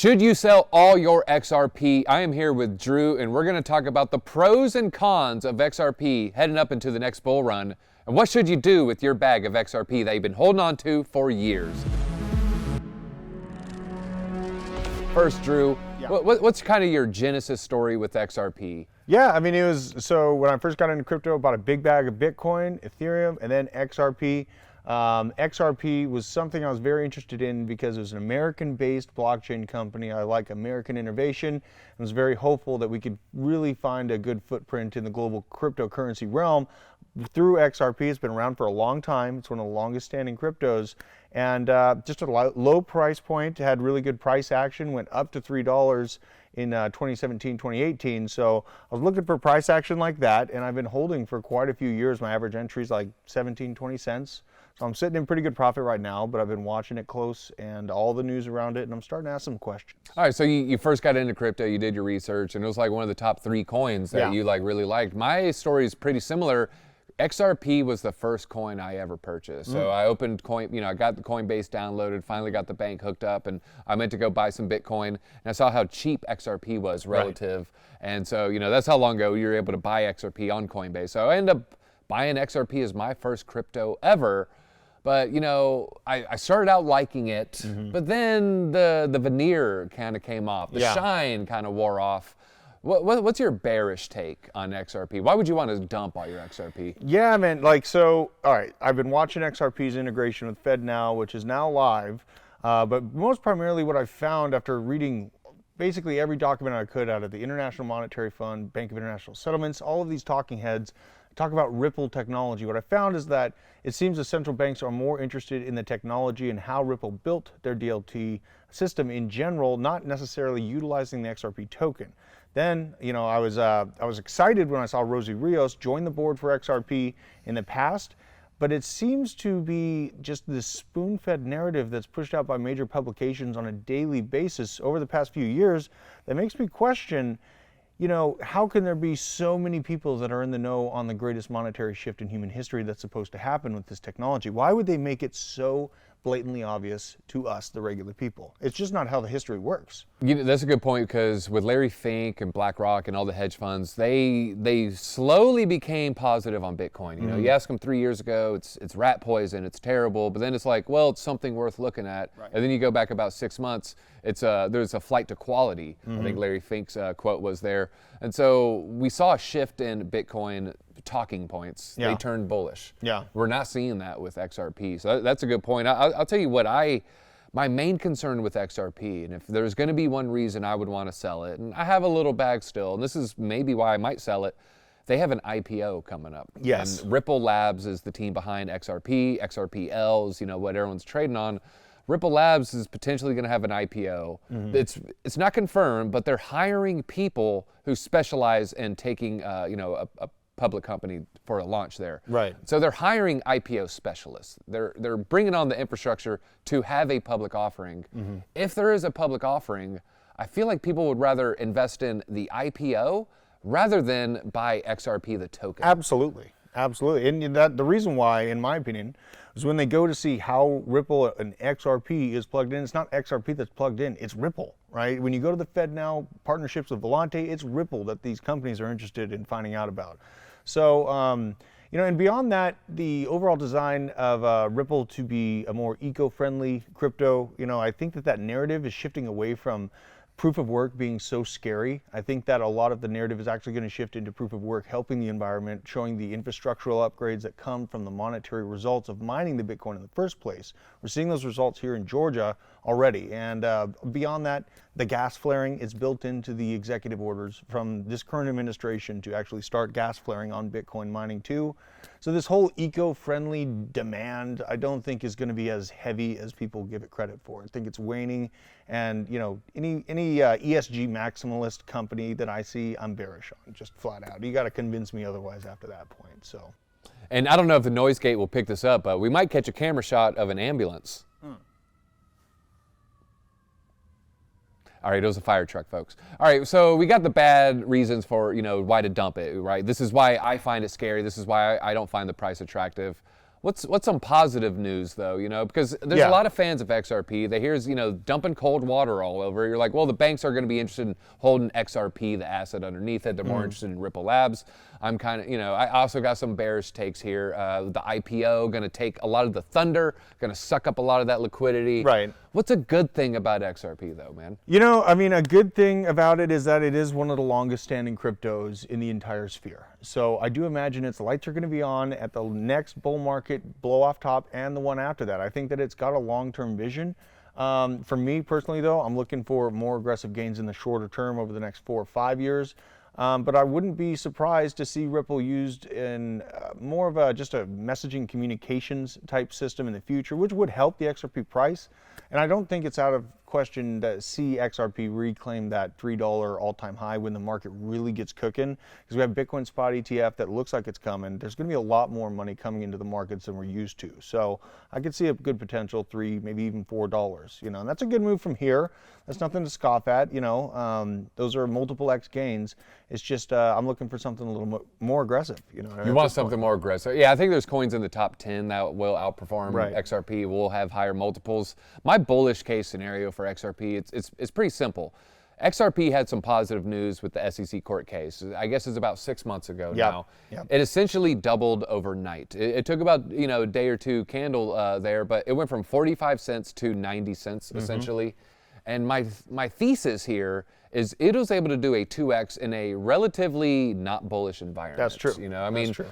Should you sell all your XRP? I am here with Drew, and we're going to talk about the pros and cons of XRP heading up into the next bull run. And what should you do with your bag of XRP that you've been holding on to for years? First, Drew, what's kind of your genesis story with XRP? Yeah, I mean, it was, so when I first got into crypto, I bought a big bag of Bitcoin, Ethereum, and then XRP. XRP was something I was very interested in because it was an American-based blockchain company. I like American innovation and was very hopeful that we could really find a good footprint in the global cryptocurrency realm through XRP. It's been around for a long time. It's one of the longest standing cryptos, and just a low price point, had really good price action, went up to $3 in 2017, 2018. So I was looking for price action like that, and I've been holding for quite a few years. My average entry is like 17, 20 cents. So I'm sitting in pretty good profit right now, but I've been watching it close and all the news around it, and I'm starting to ask some questions. All right, so you first got into crypto, you did your research, and it was like one of the top 3 coins that you like really liked. My story is pretty similar. XRP was the first coin I ever purchased. So I opened I got the Coinbase downloaded, finally got the bank hooked up, and I meant to go buy some Bitcoin, and I saw how cheap XRP was relative. Right. And so, that's how long ago you were able to buy XRP on Coinbase. So I ended up buying XRP as my first crypto ever. But, I started out liking it, but then the veneer kind of came off. The shine kind of wore off. What's your bearish take on XRP? Why would you want to dump all your XRP? Yeah, man, all right, I've been watching XRP's integration with FedNow, which is now live, but most primarily what I found after reading basically every document I could out of the International Monetary Fund, Bank of International Settlements, all of these talking heads talk about Ripple technology. What I found is that it seems the central banks are more interested in the technology and how Ripple built their DLT system in general, not necessarily utilizing the XRP token. Then, I was excited when I saw Rosie Rios join the board for XRP in the past, but it seems to be just this spoon-fed narrative that's pushed out by major publications on a daily basis over the past few years that makes me question, how can there be so many people that are in the know on the greatest monetary shift in human history that's supposed to happen with this technology? Why would they make it so blatantly obvious to us, the regular people? It's just not how the history works. That's a good point, because with Larry Fink and BlackRock and all the hedge funds, they slowly became positive on Bitcoin. You ask them 3 years ago, it's rat poison, it's terrible, but then it's like, well, it's something worth looking at. Right. And then you go back about 6 months, there's a flight to quality. I think Larry Fink's quote was there. And so we saw a shift in Bitcoin talking points. They turned bullish. We're not seeing that with XRP. So that's a good point. I'll tell you what my main concern with XRP, and if there's going to be one reason I would want to sell it, and I have a little bag still, and this is maybe why I might sell it, they have an IPO coming up. Yes. And Ripple Labs is the team behind XRP. XRPL is, what everyone's trading on. Ripple Labs is potentially going to have an IPO. It's not confirmed, but they're hiring people who specialize in taking, a public company for a launch there. Right. So they're hiring IPO specialists. They're bringing on the infrastructure to have a public offering. If there is a public offering, I feel like people would rather invest in the IPO rather than buy XRP, the token. Absolutely. And the reason why, in my opinion, is when they go to see how Ripple and XRP is plugged in, it's not XRP that's plugged in, it's Ripple, right? When you go to the FedNow partnerships with Volante, it's Ripple that these companies are interested in finding out about. So, and beyond that, the overall design of Ripple to be a more eco-friendly crypto, I think that narrative is shifting away from proof of work being so scary. I think that a lot of the narrative is actually going to shift into proof of work, helping the environment, showing the infrastructural upgrades that come from the monetary results of mining the Bitcoin in the first place. We're seeing those results here in Georgia already. And beyond that, the gas flaring is built into the executive orders from this current administration to actually start gas flaring on Bitcoin mining too. So this whole eco-friendly demand, I don't think is going to be as heavy as people give it credit for. I think it's waning, and any ESG maximalist company that I see, I'm bearish on, just flat out. You got to convince me otherwise after that point. So, and I don't know if the noise gate will pick this up, but we might catch a camera shot of an ambulance. All right, it was a fire truck, folks. All right, so we got the bad reasons for, why to dump it, right? This is why I find it scary. This is why I don't find the price attractive. What's some positive news though, because there's Yeah. a lot of fans of XRP. They hear, dumping cold water all over. You're like, well, the banks are going to be interested in holding XRP, the asset underneath it. They're more interested in Ripple Labs. I'm kind of, I also got some bearish takes here. The IPO going to take a lot of the thunder, going to suck up a lot of that liquidity. Right. What's a good thing about XRP though, man? A good thing about it is that it is one of the longest standing cryptos in the entire sphere. So I do imagine its lights are going to be on at the next bull market, blow off top, and the one after that. I think that it's got a long-term vision. For me personally though, I'm looking for more aggressive gains in the shorter term over the next 4 or 5 years. But I wouldn't be surprised to see Ripple used in more of just a messaging communications type system in the future, which would help the XRP price. And I don't think it's out of question to see XRP reclaim that $3 all-time high when the market really gets cooking, because we have Bitcoin spot ETF that looks like it's coming. There's going to be a lot more money coming into the markets than we're used to. So I could see a good potential $3, maybe even $4, and that's a good move from here. That's nothing to scoff at, those are multiple X gains. It's just I'm looking for something a little more aggressive, You want something more aggressive. Yeah, I think there's coins in the top 10 that will outperform XRP, will have higher multiples. My bullish case scenario for XRP, it's pretty simple. XRP had some positive news with the SEC court case. I guess it's about 6 months ago now. Yep. It essentially doubled overnight. It took about a day or two candle there, but it went from 45 cents to 90 cents essentially. And my thesis here is it was able to do a 2x in a relatively not bullish environment. That's true.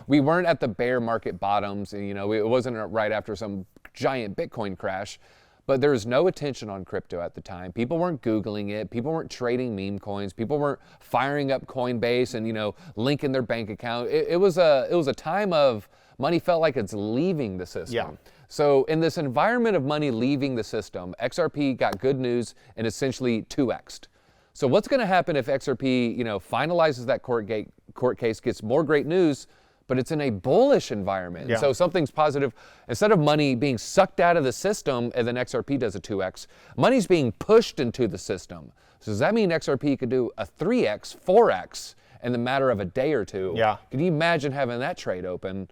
We weren't at the bear market bottoms, and it wasn't right after some giant Bitcoin crash. But there was no attention on crypto at the time. People weren't Googling it. People weren't trading meme coins. People weren't firing up Coinbase and linking their bank account. It was a time of money felt like it's leaving the system. Yeah. So in this environment of money leaving the system, XRP got good news and essentially 2x'd. So what's going to happen if XRP finalizes that court case, gets more great news, but it's in a bullish environment. Yeah. So something's positive. Instead of money being sucked out of the system and then XRP does a 2x, money's being pushed into the system. So does that mean XRP could do a 3x, 4x in the matter of a day or two? Yeah. Can you imagine having that trade open?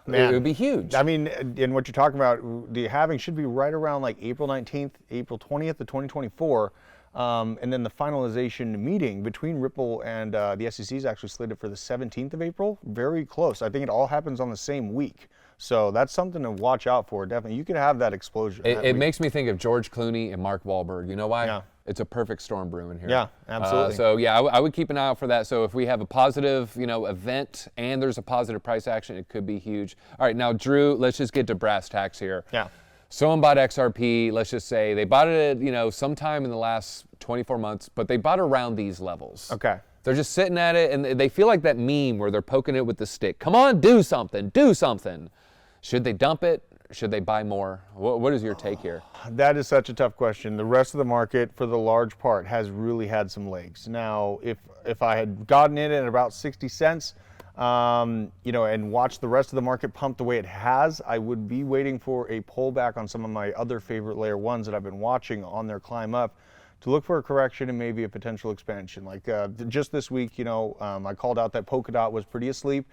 Man, it would be huge. I mean, and what you're talking about, the halving should be right around like April 19th, April 20th of 2024. And then the finalization meeting between Ripple and the SEC is actually slated for the 17th of April. Very close. I think it all happens on the same week. So that's something to watch out for, definitely. You could have that explosion. It makes me think of George Clooney and Mark Wahlberg. You know why? Yeah. It's a perfect storm brewing here. Yeah, absolutely. So yeah, I would keep an eye out for that. So if we have a positive, event and there's a positive price action, it could be huge. All right, now Drew, let's just get to brass tacks here. Yeah. Someone bought XRP, let's just say they bought it at, sometime in the last 24 months, but they bought around these levels. Okay. They're just sitting at it and they feel like that meme where they're poking it with the stick. Come on, do something, do something. Should they dump it? Should they buy more? What is your take here? That is such a tough question. The rest of the market, for the large part, has really had some legs. Now, if I had gotten in at about 60 cents, and watched the rest of the market pump the way it has, I would be waiting for a pullback on some of my other favorite layer ones that I've been watching on their climb up to look for a correction and maybe a potential expansion. Like just this week, I called out that Polkadot was pretty asleep.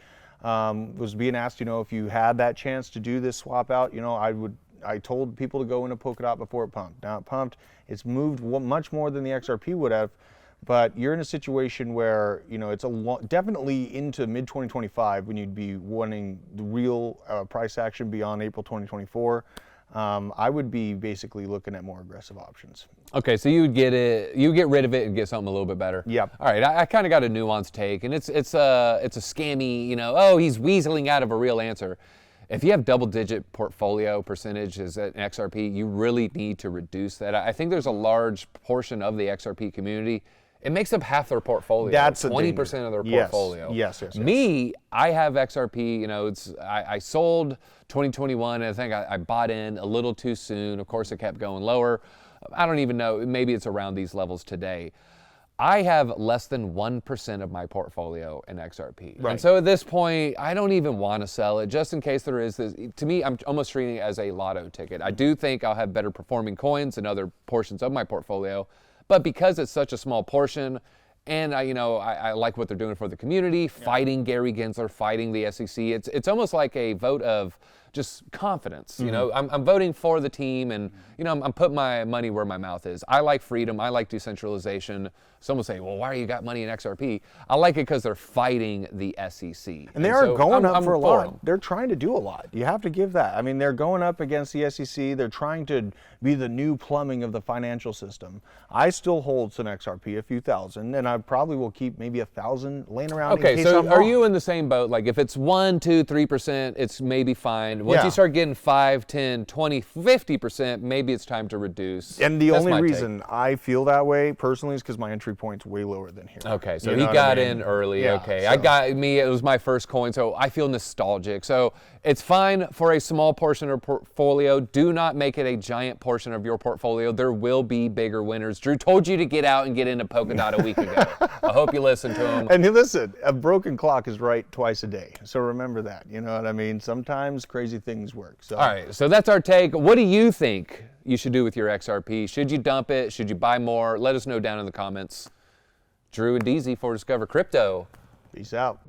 Was being asked, if you had that chance to do this swap out, I told people to go into Polkadot before it pumped. Now it pumped, it's moved much more than the XRP would have, but you're in a situation where, it's definitely into mid 2025 when you'd be wanting the real price action beyond April 2024. I would be basically looking at more aggressive options. Okay, so you get rid of it and get something a little bit better. Yep. All right, I kind of got a nuanced take, and it's a scammy, he's weaseling out of a real answer. If you have double-digit portfolio percentages at XRP, you really need to reduce that. I think there's a large portion of the XRP community. It makes up half their portfolio. That's 20% of their portfolio. Yes. Me, I have XRP. I sold 2021. And I think I bought in a little too soon. Of course, it kept going lower. I don't even know. Maybe it's around these levels today. I have less than 1% of my portfolio in XRP. Right. And so at this point, I don't even want to sell it just in case there is this. To me, I'm almost treating it as a lotto ticket. I do think I'll have better performing coins in other portions of my portfolio. But because it's such a small portion, and I like what they're doing for the community, fighting Gary Gensler, fighting the SEC, it's almost like a vote of just confidence. You know, I'm voting for the team, and you know, I'm putting my money where my mouth is. I like freedom. I like decentralization. Some will say, well, why are you got money in XRP? I like it because they're fighting the SEC. And they are going up I'm for a lot. them. They're trying to do a lot. You have to give that. I mean, they're going up against the SEC. They're trying to be the new plumbing of the financial system. I still hold some XRP, a few thousand, and I probably will keep maybe 1,000 laying around. Okay, in case so I'm are wrong. you in the same boat? Like if it's 1, 2, 3%, it's maybe fine. Once Yeah. you start getting 5, 10, 20, 50%, maybe it's time to reduce. And the That's only my take. reason I feel that way personally is because my entry point's way lower than here. Okay, so You he know what got I mean? in early. Yeah, Okay, so- I got me. It was my first coin, so I feel nostalgic. So it's fine for a small portion of portfolio. Do not make it a giant portion of your portfolio. There will be bigger winners. Drew told you to get out and get into Polkadot a week ago. I hope you listened to him. And listen, a broken clock is right twice a day. So remember that. You know what I mean? Sometimes crazy things work. So. All right, so that's our take. What do you think you should do with your XRP? Should you dump it? Should you buy more? Let us know down in the comments. Drew and DZ for Discover Crypto. Peace out.